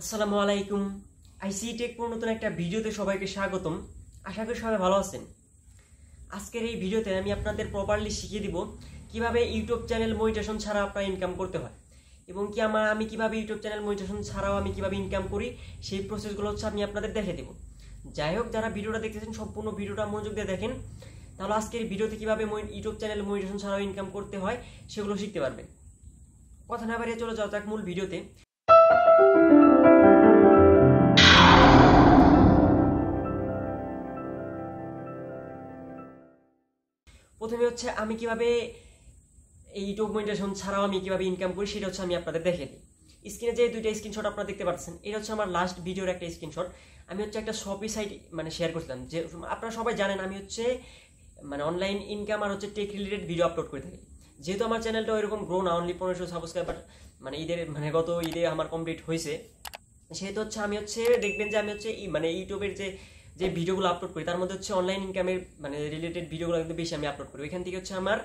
আসসালামু আলাইকুম। আইসি টেক পুরো নতুন একটা ভিডিওতে সবাইকে স্বাগতম। আশা করি সবাই ভালো আছেন। আজকের এই ভিডিওতে আমি আপনাদের প্রপারলি শিখিয়ে দিব কিভাবে ইউটিউব চ্যানেল মনিটাইজেশন ছাড়া আপনারা ইনকাম করতে হয় এবং আমি কিভাবে ইউটিউব চ্যানেল মনিটাইজেশন ছাড়াও আমি কিভাবে ইনকাম করি সেই প্রসেসগুলো আমি আপনাদের দেখিয়ে দেব। যাই হোক, যারা ভিডিওটা দেখতেছেন সম্পূর্ণ ভিডিওটা মনোযোগ দিয়ে দেখেন, তাহলে আজকের ভিডিওতে কিভাবে ইউটিউব চ্যানেল মনিটাইজেশন ছাড়াও ইনকাম করতে হয় সেগুলো শিখতে পারবেন। কথা না বাড়িয়ে চলে যাওয়া যাক মূল ভিডিওতে। প্রথমে আমি কিভাবে এই ইউটিউব মনিটাইজেশন ছাড়াও আমি কিভাবে ইনকাম করি সেটা আমি আপনাদের দেখিয়ে দিই। স্ক্রিনে যে দুইটা স্ক্রিনশট আপনারা দেখতে পাচ্ছেন, এটা আমার লাস্ট ভিডিওর একটা স্ক্রিনশট। আমি একটা শপি সাইট শেয়ার করছিলাম, যে আপনারা সবাই জানেন আমি অনলাইন ইনকাম আর টেক রিলেটেড ভিডিও আপলোড করে থাকি। যেহেতু আমার চ্যানেলটা ওইরকম গ্রো না, অনলি 1500 সাবস্ক্রাইবার ঈদের গত ঈদে আমার কমপ্লিট হয়েছে, সেহেতু আমি দেখবেন যে আমি ইউটিউবের যে ভিডিওগুলো আপলোড করি তার মধ্যে অনলাইন ইনকামের রিলেটেড ভিডিওগুলো কিন্তু বেশি আমি আপলোড করি। এখান থেকে আমার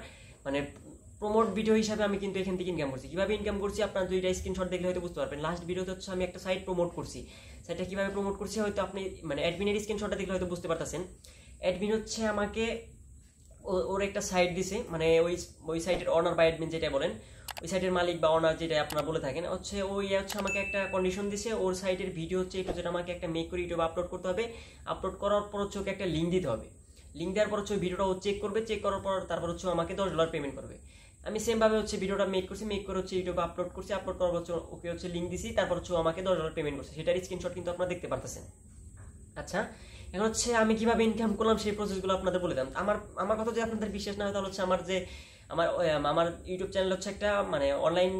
প্রমোট ভিডিও হিসাবে আমি কিন্তু এখান থেকে ইনকাম করছি। কিভাবে ইনকাম করছি আপনারা দুইটা স্ক্রিনশট দেখলে হয়তো বুঝতে পারবেন। লাস্ট ভিডিওতে আমি একটা সাইট প্রমোট করছি। সাইটটা কিভাবে প্রমোট করছি হয়তো আপনি অ্যাডমিনের স্ক্রিনশটটা দেখলে হয়তো বুঝতে পারতেছেন। অ্যাডমিন আমাকে ওর একটা সাইট দিছে, ওই সাইটের অনার বা অ্যাডমিন যেটা বলেন, ওই সাইটের মালিক বা অনার যেটা আপনারা বলে থাকেন, ওই আমাকে একটা কন্ডিশন দিছে। ওর সাইটের ভিডিও যেটা আমাকে একটা মেক করে ইউটিউবে আপলোড করতে হবে। আপলোড করার পর ওকে একটা লিঙ্ক দিতে হবে। লিঙ্ক দেওয়ার পর ওই ভিডিওটা ও চেক করবে। চেক করার পর তারপর আমাকে $10 পেমেন্ট করবে। আমি সেম ভাবে ভিডিওটা মেক করছি, মেক করে ইউটিউবে আপলোড করছি। আপলোড করার পর ওকে লিঙ্ক দিছি, তারপর আমাকে $10 পেমেন্ট করছে। সেটার স্ক্রিনশট কিন্তু আপনারা দেখতে পারতেছেন। আচ্ছা, এখন আমি কিভাবে ইনকাম করলাম সেই প্রসেসগুলো আপনাদের বলে দিলাম। আমার কথা যদি আপনাদের বিশ্বাস না হয়, তাহলে আমার ইউটিউব চ্যানেল একটা অনলাইন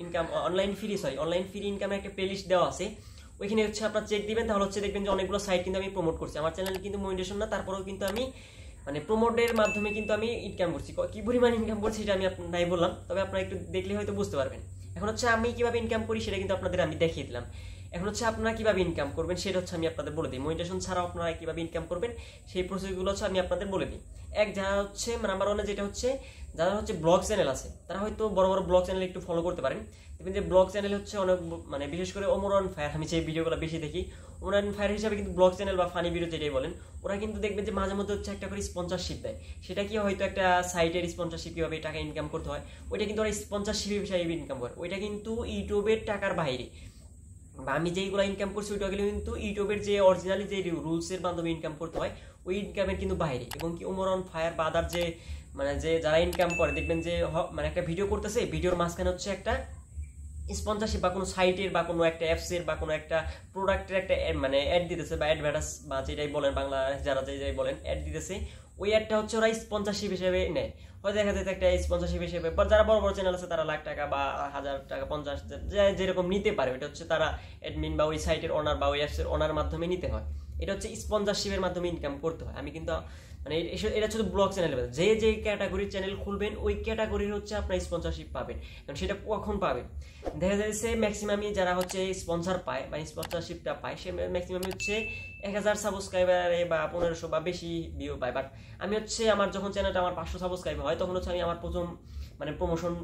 ইনকাম অনলাইন ফ্রি ইনকামের একটা প্লেলিস্ট দেওয়া আছে। ওইখানে আপনারা চেক দিবেন, তাহলে দেখবেন যে অনেকগুলো সাইট কিন্তু আমি প্রমোট করছি। আমার চ্যানেল কিন্তু মনিটাইজেশন না, তারপরেও কিন্তু আমি প্রমোটের মাধ্যমে কিন্তু আমি ইনকাম করছি। কি পরিমাণ ইনকাম করছি সেটা আমি নাই বললাম, তবে আপনারা একটু দেখলে হয়তো বুঝতে পারবেন। এখন আমি কিভাবে ইনকাম করি সেটা কিন্তু আপনাদের আমি দেখিয়ে দিলাম। এখন আপনারা কিভাবে ইনকাম করবেন সেটা আমি আপনাদের বলে দিই। মনিটাইজেশন ছাড়াও আপনারা কিভাবে ইনকাম করবেন সেই প্রসেসগুলো আমি আপনাদের বলে দিই। যারা নাম্বার ওয়ানে যেটা যারা ব্লগ চ্যানেল আছে, তারা হয়তো বড় বড় ব্লগ চ্যানেল একটু ফলো করতে পারেন। দেখবেন যে ব্লগ চ্যানেল অনেক বিশেষ করে ওমর অন ফায়ার, আমি যে ভিডিওগুলো বেশি দেখি, ওমর অন ফায়ার হিসাবে কিন্তু ব্লগ চ্যানেল বা ফানি ভিডিও যেটাই বলেন, ওরা কিন্তু দেখবেন যে মাঝে মধ্যে একটা করে স্পন্সরশিপ দেয়। সেটা কি হয়তো একটা সাইটের স্পন্সরশিপ কিভাবে টাকা ইনকাম করতে হয়, ওইটা কিন্তু ওরা স্পন্সরশিপ হিসাবে ইনকাম করে। ওইটা কিন্তু ইউটিউবের টাকার বাইরে, বা আমি যেইগুলো ইনকাম করছি ওইটা কিন্তু ইউটিউবের যে অরিজিনালি যে রুলসের মাধ্যমে ইনকাম করতে হয় ওই ইনকামের কিন্তু বাইরে। এবং কি ওমর অন ফায়ার বা আদার যে যারা ইনকাম করে, দেখবেন যে একটা ভিডিও করতেছে, ভিডিওর মাঝখানে একটা স্পন্সরশিপ বা কোনো সাইটের বা কোনো একটা অ্যাপসের বা কোনো একটা প্রোডাক্টের একটা অ্যাড দিতেছে, বা অ্যাডভার্টাইজ বা যেটাই বলেন বাংলা যারা যেটাই বলেন অ্যাড দিতেছে, ওই অ্যাডটা ওরা স্পন্সরশিপ হিসেবে নেয়। হয়তো দেখা যায় একটা স্পন্সরশিপ হিসেবে, বা যারা বড় বড় চ্যানেল আছে তারা লাখ টাকা বা 1000 টাকা 50 যেরকম নিতে পারে, এটা তারা অ্যাডমিন বা ওই সাইটের ওনার বা ওই অ্যাপসের ওনার মাধ্যমে নিতে হয়। এটা স্পন্সরশিপের মাধ্যমে ইনকাম করতে হয়। আমি কিন্তু এটা ব্লগ চ্যানেল, যে ক্যাটাগরির চ্যানেল খুলবেন ওই ক্যাটাগরির আপনার স্পন্সরশিপ পাবেন। কারণ সেটা কখন পাবেন, দেখা যাচ্ছে ম্যাক্সিমামই যারা স্পন্সর পায় বা স্পন্সরশিপটা পায়, সে ম্যাক্সিমাম 1000 সাবস্ক্রাইবারে বা 1500 বা বেশি ভিউ পায়। বাট আমি আমার যখন চ্যানেলটা আমার 500 সাবস্ক্রাইবার হয়, তখন আমি আমার প্রথম প্রমোশন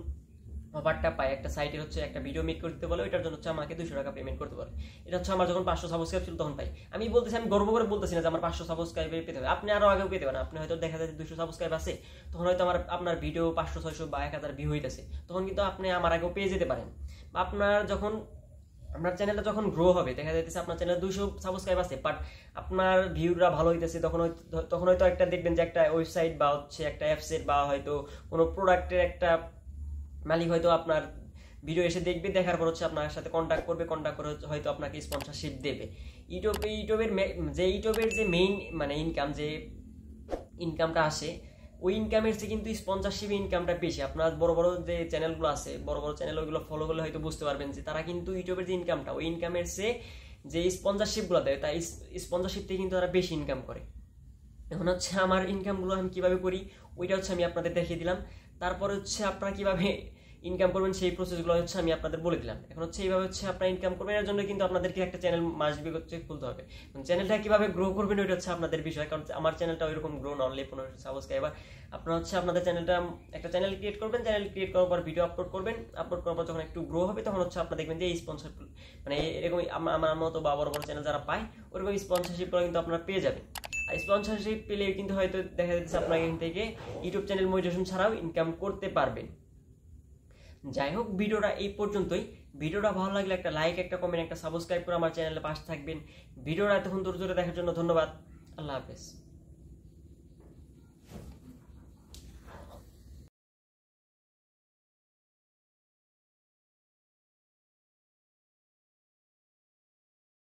অফারটা পাই। একটা সাইটের একটা ভিডিও মেক করতে বলে, ওইটার জন্য আমাকে $200 পেমেন্ট করতে বলে। এটা আমার যখন 500 সাবস্ক্রাইব ছিল তখন পাই। আমি গর্ব করে বলতেছি না যে আমার 500 সাবস্ক্রাইবার পেতে হবে, আপনি আরো আগেও পেতে পারেন। আপনি হয়তো দেখা যায় 200 সাবস্ক্রাইব আছে, তখন হয়তো আপনার ভিডিও 500 600 বা 1000 ভিউ হইতেছে, তখন কিন্তু আপনি আমার আগেও পেয়ে যেতে পারেন। আপনার চ্যানেলটা যখন গ্রো হবে, দেখা যাইতেছে আপনার চ্যানেলে 200 সাবস্ক্রাইব আছে, বাট আপনার ভিউরা ভালো হইতেছে, তখন হয়তো একটা দেখবেন যে একটা ওয়েবসাইট বা একটা অ্যাপসের বা হয়তো কোনো প্রোডাক্টের একটা মালিক হয়তো আপনার ভিডিও এসে দেখবে, দেখার পর আপনার সাথে কন্ট্যাক্ট করবে, কন্ট্যাক্ট করে হয়তো আপনাকে স্পন্সরশিপ দেবে। ইউটিউবের যে মেইন ইনকাম, যে ইনকামটা আসে, ওই ইনকামের চেয়ে কিন্তু স্পন্সরশিপ ইনকামটা বেশি। আপনার বড় বড় যে চ্যানেলগুলো আছে, বড় বড় চ্যানেল, ওইগুলো ফলো করলে হয়তো বুঝতে পারবেন যে তারা কিন্তু ইউটিউবের যে ইনকামটা, ওই ইনকামের চেয়ে যে স্পন্সরশিপগুলো দেয়, তাই স্পন্সরশিপ থেকে কিন্তু তারা বেশি ইনকাম করে। এখন আমার ইনকামগুলো আমি কিভাবে করি ওইটা আমি আপনাদের দেখিয়ে দিলাম। তারপরে আপনারা কিভাবে ইনকাম করবেন সেই প্রসেসগুলো হচ্ছে আমি আপনাদের বলে দিলাম। এখন হচ্ছে এইভাবে হচ্ছে আপনারা ইনকাম করবেন, এর জন্য কিন্তু আপনাদেরকে একটা চ্যানেল মাস্ট বি হচ্ছে খুলতে হবে। চ্যানেলটা কিভাবে গ্রো করবেন ওইটা হচ্ছে আপনাদের বিষয়, কারণ আমার চ্যানেলটা ওইরকম গ্রো না, অনলি 15 সাবস্ক্রাইবার। আপনারা হচ্ছে আপনাদের চ্যানেলটা একটা চ্যানেল ক্রিয়েট করবেন, চ্যানেল ক্রিয়েট করার পর ভিডিও আপলোড করবেন, আপলোড করার পর যখন একটু গ্রো হবে তখন হচ্ছে আপনারা দেখবেন যে এই স্পন্সর মানে এরকম আমার মতো বা বড় বড় চ্যানেল যারা পায় ওরকম স্পন্সরশিপগুলো কিন্তু আপনারা পেয়ে যাবেন। আর স্পন্সরশিপ পেলে কিন্তু হয়তো দেখা যাচ্ছে আপনারা এখান থেকে ইউটিউব চ্যানেল মনিটাইজেশন ছাড়াও ইনকাম করতে পারবেন। যাই হোক, ভিডিওটা এই পর্যন্তই। ভিডিওটা ভালো লাগলে একটা লাইক, একটা কমেন্ট, একটা সাবস্ক্রাইব করে আমার চ্যানেলে পাশে থাকবেন। ভিডিওটা এতক্ষণ ধৈর্য ধরে দেখার জন্য ধন্যবাদ। আল্লাহ হাফেজ।